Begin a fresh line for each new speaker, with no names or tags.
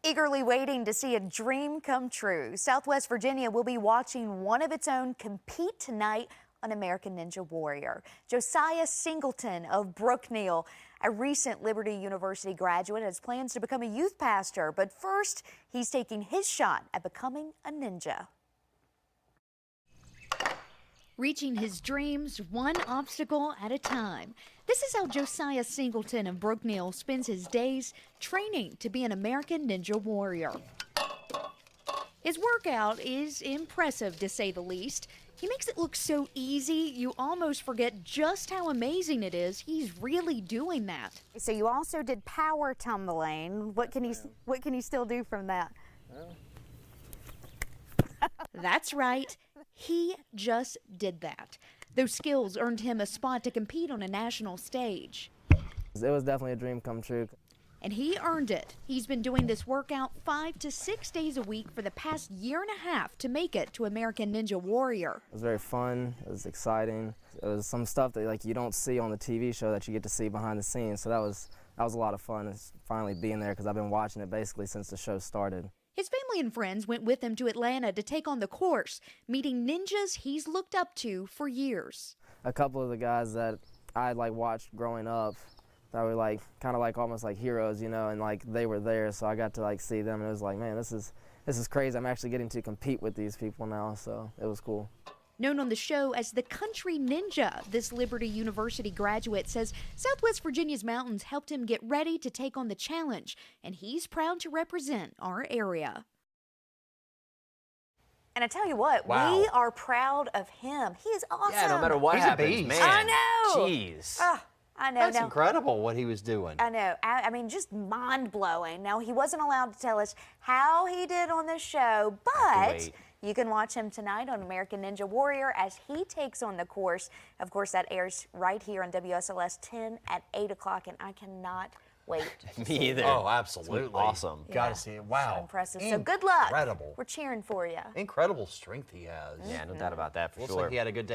Eagerly waiting to see a dream come true, Southwest Virginia will be watching one of its own compete tonight on American Ninja Warrior. Josiah Singleton of Brookneal, a recent Liberty University graduate, has plans to become a youth pastor. But first, he's taking his shot at becoming a ninja. Reaching his dreams one obstacle at a time. This is how Josiah Singleton of Brookneal spends his days training to be an American Ninja Warrior. His workout is impressive, to say the least. He makes it look so easy, you almost forget just how amazing it is he's really doing that. So you also did power tumbling. What can you still do from that? That's right. He just did that. Those skills earned him a spot to compete on a national stage.
It was definitely a dream come true.
And he earned it. He's been doing this workout 5 to 6 days a week for the past year and a half to make it to American Ninja Warrior.
It was very fun. It was exciting. It was some stuff that you don't see on the TV show that you get to see behind the scenes. So that was a lot of fun. It's finally being there because I've been watching it basically since the show started.
His family and friends went with him to Atlanta to take on the course, meeting ninjas he's looked up to for years.
A couple of the guys that I watched growing up that were kind of almost like heroes, you know, and they were there, so I got to see them, and it was like, man, this is crazy. I'm actually getting to compete with these people now, so it was cool.
Known on the show as the Country Ninja, this Liberty University graduate says Southwest Virginia's mountains helped him get ready to take on the challenge, and he's proud to represent our area. And I tell you what,
wow.
We are proud of him. He is awesome.
Yeah, no matter what happens, man.
I know.
Jeez.
I know.
That's incredible what he was doing.
I know. I mean, just mind-blowing. Now, he wasn't allowed to tell us how he did on the show, but you can watch him tonight on American Ninja Warrior as he takes on the course. Of course, that airs right here on WSLS 10 at 8 o'clock, and I cannot wait to see
Me either.
it.
Oh, absolutely.
Awesome.
Yeah.
Got to see it. Wow.
So impressive. So good luck.
Incredible.
We're cheering for you.
Incredible strength he has.
Yeah, no doubt about that for
Looks
sure.
like he had a good day.